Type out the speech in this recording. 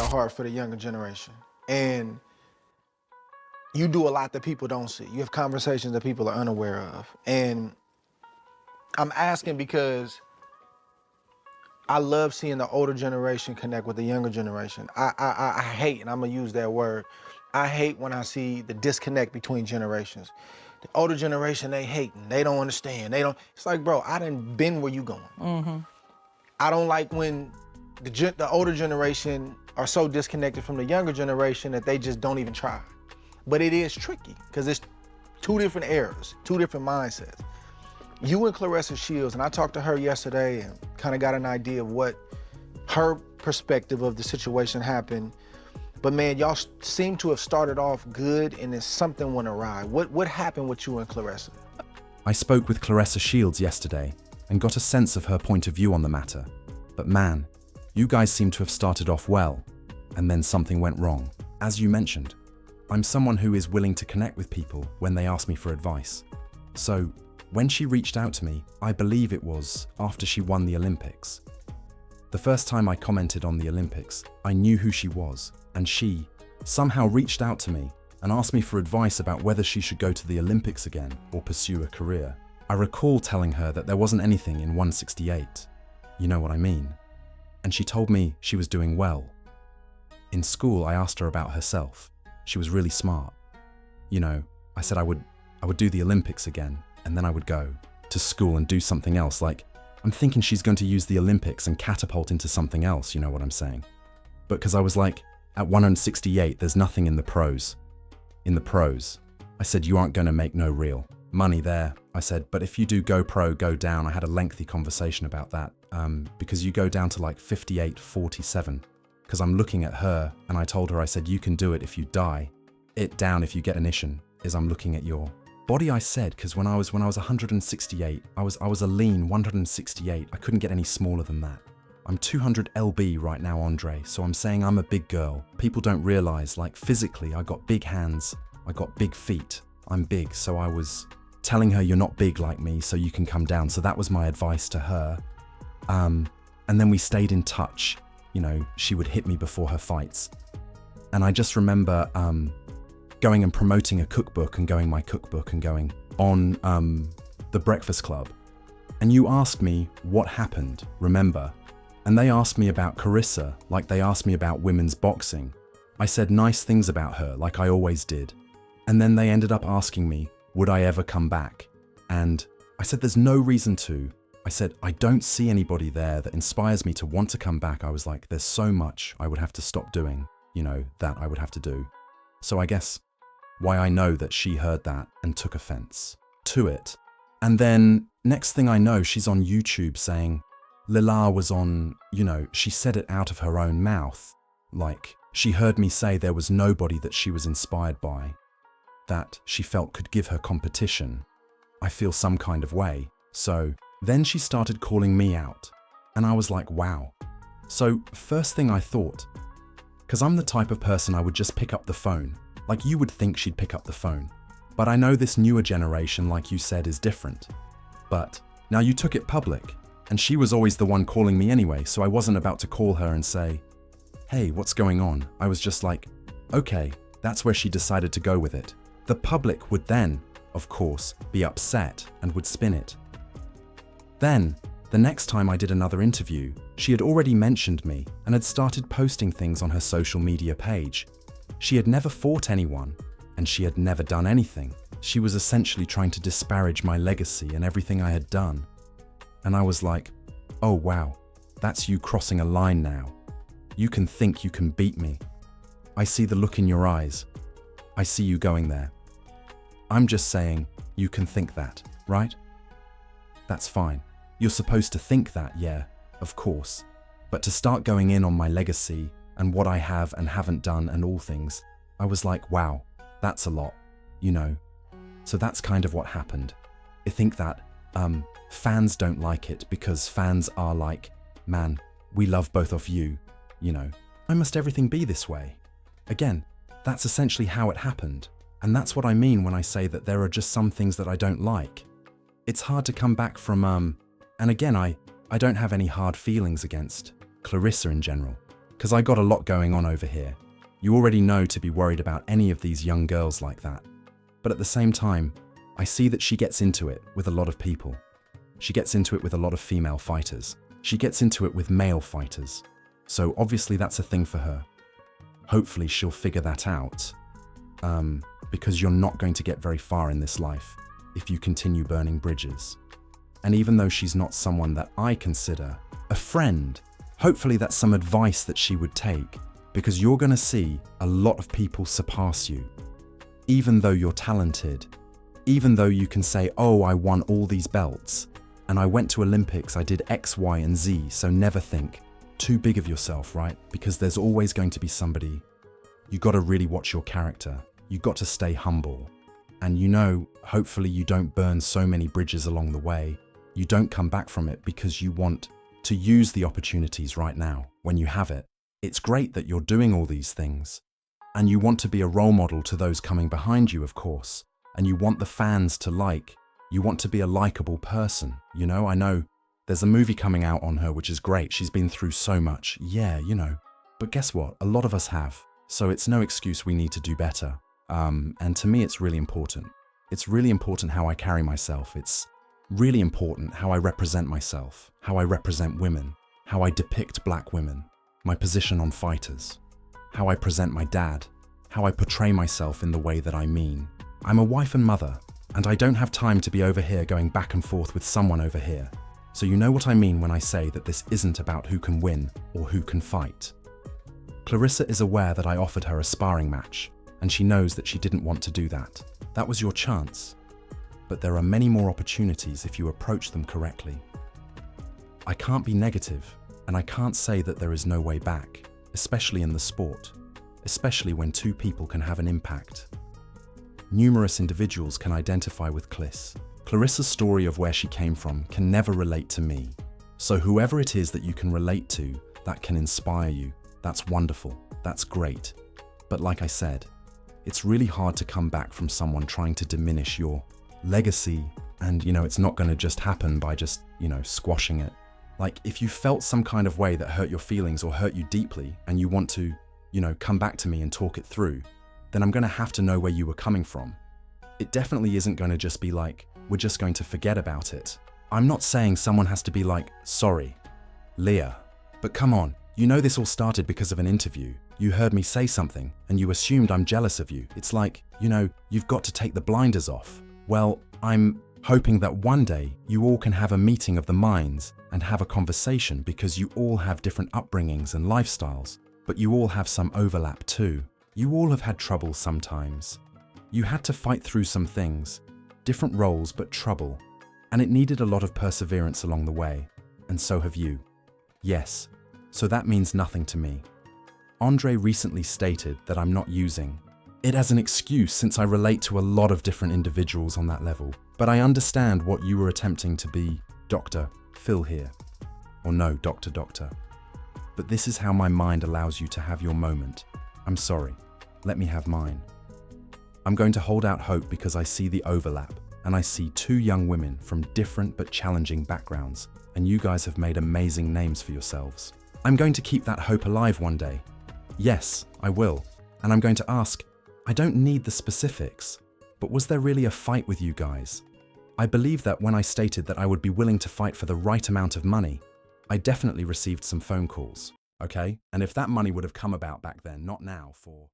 heart for the younger generation. And you do a lot that people don't see. You have conversations that people are unaware of. And I'm asking because I love seeing the older generation connect with the younger generation. I hate, and I'm gonna use that word, I hate when I see the disconnect between generations. The older generation, they hating, they don't understand, it's like, bro, I done been where you going. I don't like when the older generation are so disconnected from the younger generation that they just don't even try. But it is tricky, because it's two different eras, two different mindsets. You and Claressa Shields, and I talked to her yesterday and kind of got an idea of what her perspective of the situation happened. But man, y'all seem to have started off good and then something went awry. What happened with you and Claressa? I spoke with Claressa Shields yesterday and got a sense of her point of view on the matter. But man, you guys seem to have started off well, and then something went wrong. As you mentioned, I'm someone who is willing to connect with people when they ask me for advice. So, when she reached out to me, I believe it was after she won the Olympics. The first time I commented on the Olympics, I knew who she was, and she somehow reached out to me and asked me for advice about whether she should go to the Olympics again or pursue a career. I recall telling her that there wasn't anything in 168. You know what I mean? And she told me she was doing well. In school, I asked her about herself. She was really smart. You know, I said I would do the Olympics again, and then I would go to school and do something else. Like, I'm thinking she's going to use the Olympics and catapult into something else, you know what I'm saying? But because I was like, at 168, there's nothing in the pros. In the pros, I said, you aren't going to make no real money there. I said, but if you do go pro, go down. I had a lengthy conversation about that because you go down to like 58, 47. Because I'm looking at her and I told her, I said, you can do it if you die. It down if you get an issue, is I'm looking at your body, I said, because when I was 168, I was a lean 168. I couldn't get any smaller than that. I'm 200 lb right now, Andre, so I'm saying I'm a big girl. People don't realize, like physically, I got big hands, I got big feet. I'm big, so I was telling her, you're not big like me, so you can come down. So that was my advice to her. And then we stayed in touch. You know, she would hit me before her fights. And I just remember going and promoting a cookbook and going on the Breakfast Club. And you asked me what happened, remember? And they asked me about Claressa, like they asked me about women's boxing. I said nice things about her, like I always did. And then they ended up asking me, would I ever come back? And I said, there's no reason to. I said, I don't see anybody there that inspires me to want to come back. I was like, there's so much I would have to stop doing, you know, that I would have to do. So I guess why I know that she heard that and took offense to it. And then next thing I know, she's on YouTube saying, Laila was on, you know, she said it out of her own mouth. Like, she heard me say there was nobody that she was inspired by, that she felt could give her competition. I feel some kind of way. So then she started calling me out. And I was like, wow. So first thing I thought, because I'm the type of person I would just pick up the phone. Like you would think she'd pick up the phone. But I know this newer generation, like you said, is different. But now you took it public. And she was always the one calling me anyway, so I wasn't about to call her and say, hey, what's going on? I was just like, okay, that's where she decided to go with it. The public would then, of course, be upset and would spin it. Then, the next time I did another interview, she had already mentioned me and had started posting things on her social media page. She had never fought anyone, and she had never done anything. She was essentially trying to disparage my legacy and everything I had done. And I was like, oh wow, that's you crossing a line now. You can think you can beat me. I see the look in your eyes. I see you going there. I'm just saying, you can think that, right? That's fine. You're supposed to think that, yeah, of course. But to start going in on my legacy and what I have and haven't done and all things, I was like, wow, that's a lot, you know? So that's kind of what happened. I think that, fans don't like it because fans are like, man, we love both of you, you know. Why must everything be this way? Again, that's essentially how it happened. And that's what I mean when I say that there are just some things that I don't like. It's hard to come back from, and again, I don't have any hard feelings against Claressa in general. because I got a lot going on over here. You already know to be worried about any of these young girls like that. But at the same time, I see that she gets into it with a lot of people. She gets into it with a lot of female fighters. She gets into it with male fighters. So obviously that's a thing for her. Hopefully she'll figure that out. Because you're not going to get very far in this life if you continue burning bridges. And even though she's not someone that I consider a friend, hopefully that's some advice that she would take, because you're going to see a lot of people surpass you. Even though you're talented, even though you can say, oh, I won all these belts, and I went to Olympics, I did X, Y, and Z, so never think too big of yourself, right? Because there's always going to be somebody. You got to really watch your character. You got to stay humble. And you know, hopefully you don't burn so many bridges along the way. You don't come back from it because you want to use the opportunities right now when you have it. It's great that you're doing all these things. And you want to be a role model to those coming behind you, of course. And you want the fans to like. You want to be a likable person. You know, I know there's a movie coming out on her, which is great. She's been through so much. Yeah, you know. But guess what? A lot of us have. So it's no excuse we need to do better. And to me, it's really important. It's really important how I carry myself. It's really important how I represent myself, how I represent women, how I depict black women, my position on fighters, how I present my dad, how I portray myself in the way that I mean. I'm a wife and mother, and I don't have time to be over here going back and forth with someone over here. So you know what I mean when I say that this isn't about who can win or who can fight. Claressa is aware that I offered her a sparring match, and she knows that she didn't want to do that. That was your chance. But there are many more opportunities if you approach them correctly. I can't be negative, and I can't say that there is no way back, especially in the sport, especially when two people can have an impact. Numerous individuals can identify with Claressa's story of where she came from can never relate to me. So whoever it is that you can relate to, that can inspire you, that's wonderful, that's great. But like I said, it's really hard to come back from someone trying to diminish your legacy. And, you know, it's not going to just happen by just, you know, squashing it. Like, if you felt some kind of way that hurt your feelings or hurt you deeply and you want to, you know, come back to me and talk it through, then I'm going to have to know where you were coming from. It definitely isn't going to just be like, we're just going to forget about it. I'm not saying someone has to be like, sorry, Leah. But come on, you know this all started because of an interview. You heard me say something and you assumed I'm jealous of you. It's like, you know, you've got to take the blinders off. Well, I'm hoping that one day you all can have a meeting of the minds and have a conversation, because you all have different upbringings and lifestyles, but you all have some overlap too. You all have had trouble sometimes. You had to fight through some things, different roles but trouble, and it needed a lot of perseverance along the way, and so have you. Yes, so that means nothing to me. Andre recently stated that I'm not using it as an excuse since I relate to a lot of different individuals on that level, but I understand what you were attempting to be, Dr. Phil here. Or no, Doctor. But this is how my mind allows you to have your moment. I'm sorry, let me have mine. I'm going to hold out hope because I see the overlap, and I see two young women from different but challenging backgrounds, and you guys have made amazing names for yourselves. I'm going to keep that hope alive one day. Yes, I will. And I'm going to ask, I don't need the specifics, but was there really a fight with you guys? I believe that when I stated that I would be willing to fight for the right amount of money, I definitely received some phone calls, okay? And if that money would have come about back then, not now, for